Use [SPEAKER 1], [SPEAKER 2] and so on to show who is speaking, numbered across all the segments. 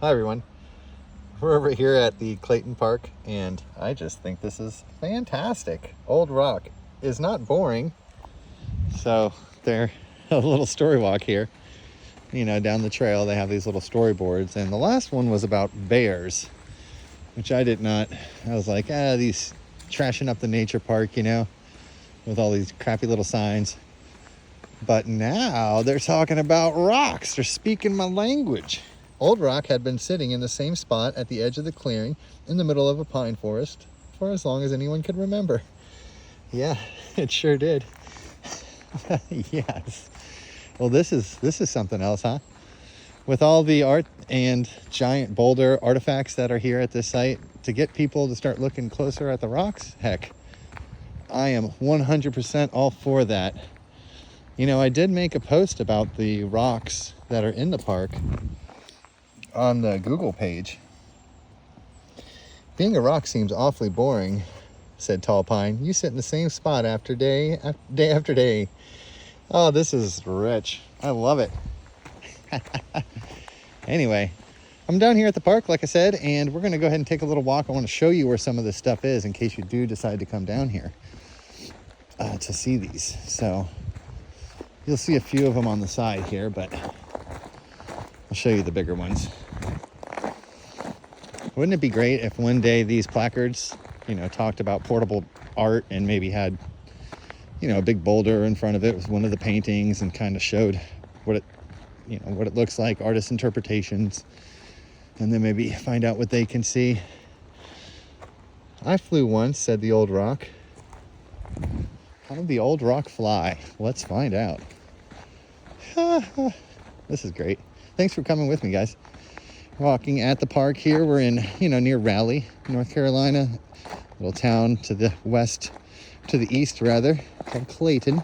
[SPEAKER 1] Hi everyone. We're over here at the Clayton Park and I just think this is fantastic. Old Rock is not boring. So they're a little story walk here. Down the trail they have these little storyboards, and the last one was about bears, which I did not. I was like, these trashing up the nature park, with all these crappy little signs. But now they're talking about rocks. They're speaking my language. Old Rock had been sitting in the same spot at the edge of the clearing in the middle of a pine forest for as long as anyone could remember. Yeah, it sure did. Yes. Well, this is something else, huh? With all the art and giant boulder artifacts that are here at this site, to get people to start looking closer at the rocks, heck, I am 100% all for that. I did make a post about the rocks that are in the park on the Google page. Being a rock seems awfully boring, said Tall Pine. You sit in the same spot day after day. Oh, this is rich. I love it. Anyway, I'm down here at the park, like I said, and we're going to go ahead and take a little walk. I want to show you where some of this stuff is in case you do decide to come down here to see these. So you'll see a few of them on the side here, but I'll show you the bigger ones. Wouldn't it be great if one day these placards, talked about portable art and maybe had, a big boulder in front of it with one of the paintings and kind of showed what it looks like, artist interpretations, and then maybe find out what they can see. I flew once, said the Old Rock. How did the Old Rock fly? Let's find out. This is great. Thanks for coming with me, guys. Walking at the park here. We're in, near Raleigh, North Carolina. A little town to the east, called Clayton.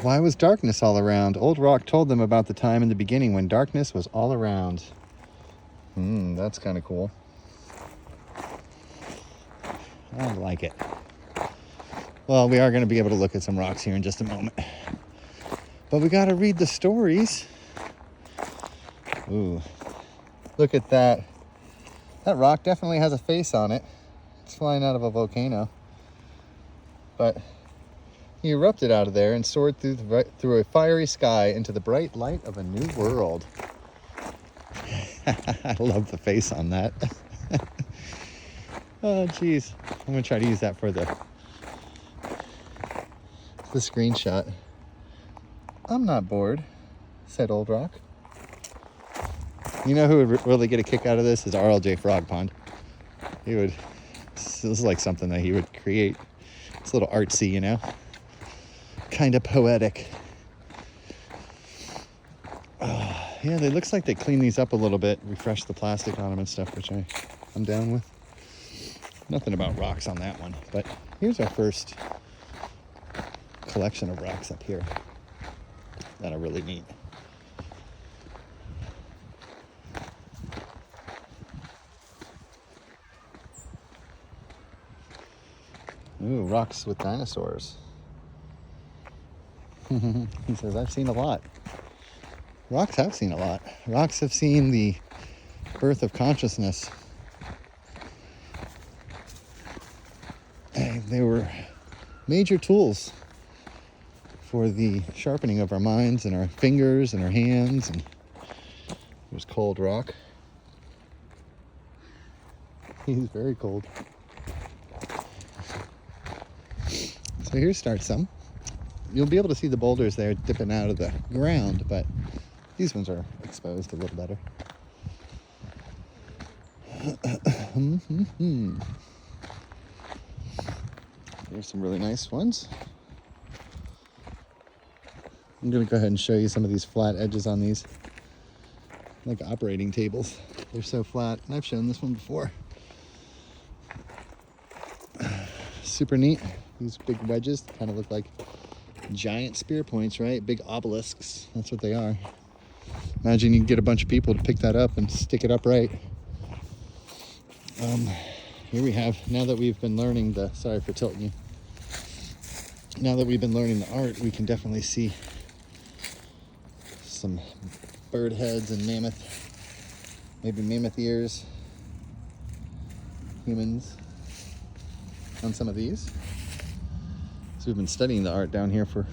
[SPEAKER 1] Why was darkness all around? Old Rock told them about the time in the beginning when darkness was all around. That's kind of cool. I like it. Well, we are going to be able to look at some rocks here in just a moment. But we got to read the stories. Ooh, look at that. That rock definitely has a face on it. It's flying out of a volcano. But he erupted out of there and soared through a fiery sky into the bright light of a new world. I love the face on that. Oh, geez. I'm going to try to use that for the screenshot. I'm not bored, said Old Rock. You know who would really get a kick out of this is RLJ Frog Pond. This is like something that he would create. It's a little artsy, kind of poetic. Yeah, it looks like they clean these up a little bit, refresh the plastic on them and stuff, which I'm down with. Nothing about rocks on that one, but here's our first collection of rocks up here that are really neat. Ooh, rocks with dinosaurs. He says, I've seen a lot. Rocks have seen a lot. Rocks have seen the birth of consciousness. They were major tools for the sharpening of our minds and our fingers and our hands. And there's cold rock. He's very cold. So here starts some. You'll be able to see the boulders there dipping out of the ground, but these ones are exposed a little better. There's some really nice ones. I'm going to go ahead and show you some of these flat edges on these, like operating tables. They're so flat, and I've shown this one before. Super neat. These big wedges kind of look like giant spear points, right? Big obelisks. That's what they are. Imagine you can get a bunch of people to pick that up and stick it upright. Here we have, now that we've been learning sorry for tilting you. Now that we've been learning the art, we can definitely see some bird heads and maybe mammoth ears, humans on some of these. So we've been studying the art down here for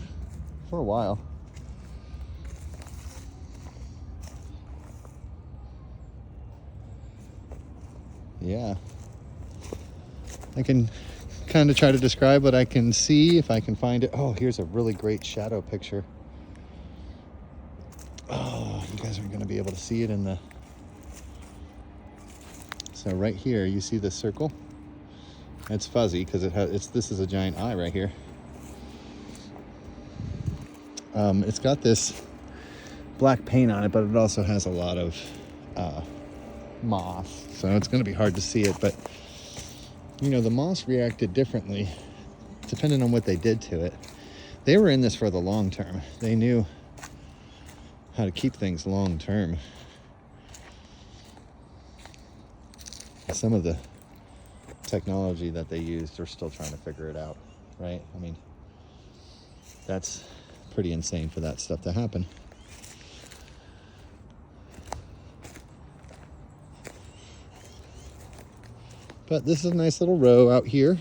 [SPEAKER 1] a while. Yeah, I can kind of try to describe what I can see if I can find it. Oh, here's a really great shadow picture. Oh, you guys aren't going to be able to see it in the... So right here, you see this circle? It's fuzzy because this is a giant eye right here. It's got this black paint on it, but it also has a lot of moss, so it's going to be hard to see it. But you know, the moss reacted differently depending on what they did to it. They were in this for the long term. They knew how to keep things long term. Some of the technology that they used, they're still trying to figure it out, right? I mean, that's pretty insane for that stuff to happen. But this is a nice little row out here.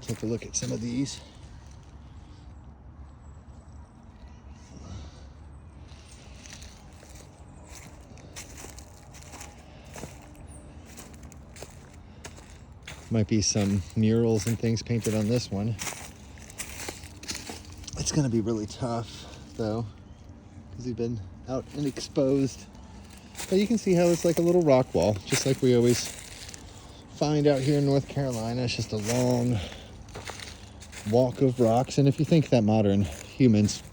[SPEAKER 1] Take a look at some of these. Might be some murals and things painted on this one. It's going to be really tough, though, because you've been out and exposed. But you can see how it's like a little rock wall, just like we always find out here in North Carolina. It's just a long walk of rocks. And if you think that modern humans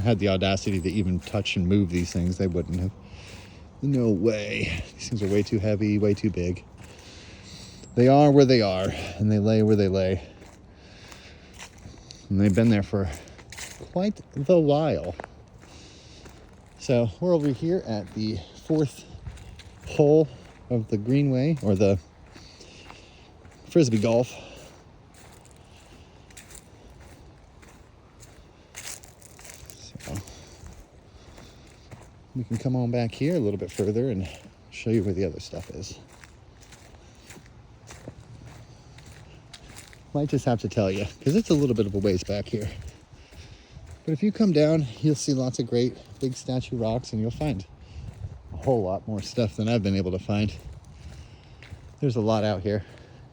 [SPEAKER 1] had the audacity to even touch and move these things, they wouldn't have. No way. These things are way too heavy, way too big. They are where they are, and they lay where they lay. And they've been there for quite the while. So we're over here at the 4th hole of the greenway, or the Frisbee golf. So we can come on back here a little bit further and show you where the other stuff is. Might just have to tell you, because it's a little bit of a ways back here. But if you come down, you'll see lots of great big statue rocks, and you'll find a whole lot more stuff than I've been able to find. There's a lot out here,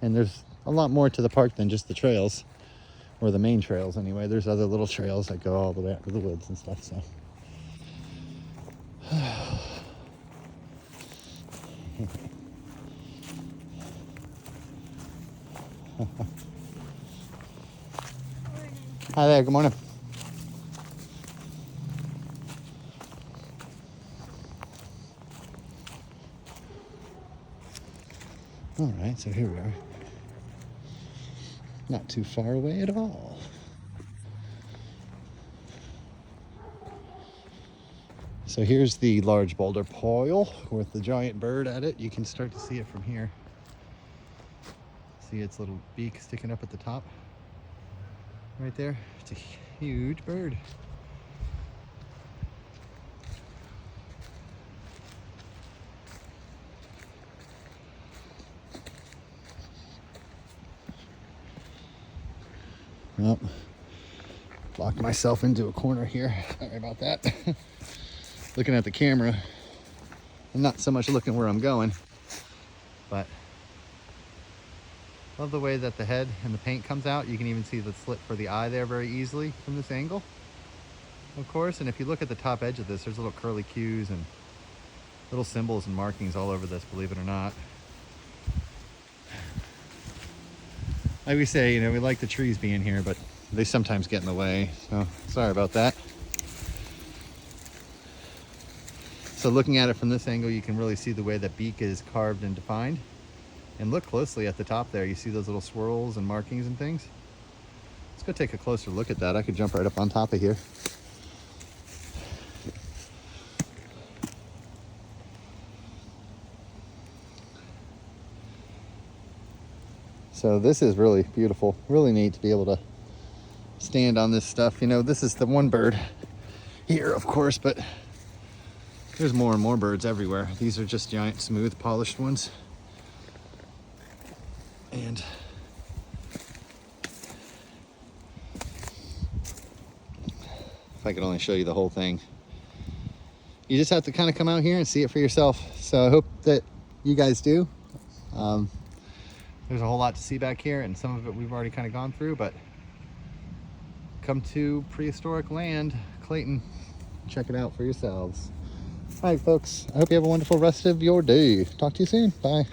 [SPEAKER 1] and there's a lot more to the park than just the trails, or the main trails anyway. There's other little trails that go all the way out to the woods and stuff, so. Hi there, good morning. All right, so here we are. Not too far away at all. So here's the large boulder pile with the giant bird at it. You can start to see it from here. See its little beak sticking up at the top. Right there. It's a huge bird. Well, locked myself into a corner here. Sorry about that. Looking at the camera and not so much looking where I'm going, but love the way that the head and the paint comes out. You can even see the slit for the eye there very easily from this angle, of course. And if you look at the top edge of this, there's little curly cues and little symbols and markings all over this, believe it or not. Like we say, you know, we like the trees being here, but they sometimes get in the way, so sorry about that. So looking at it from this angle, you can really see the way that beak is carved and defined. And look closely at the top there. You see those little swirls and markings and things? Let's go take a closer look at that. I could jump right up on top of here. So this is really beautiful, really neat to be able to stand on this stuff. You know, this is the one bird here, of course, but there's more and more birds everywhere. These are just giant, smooth, polished ones. And if I could only show you the whole thing. You just have to kind of come out here and see it for yourself. So I hope that you guys do. There's a whole lot to see back here, and some of it we've already kind of gone through, but come to Prehistoric Land, Clayton. Check it out for yourselves. All right, folks, I hope you have a wonderful rest of your day. Talk to you soon. Bye.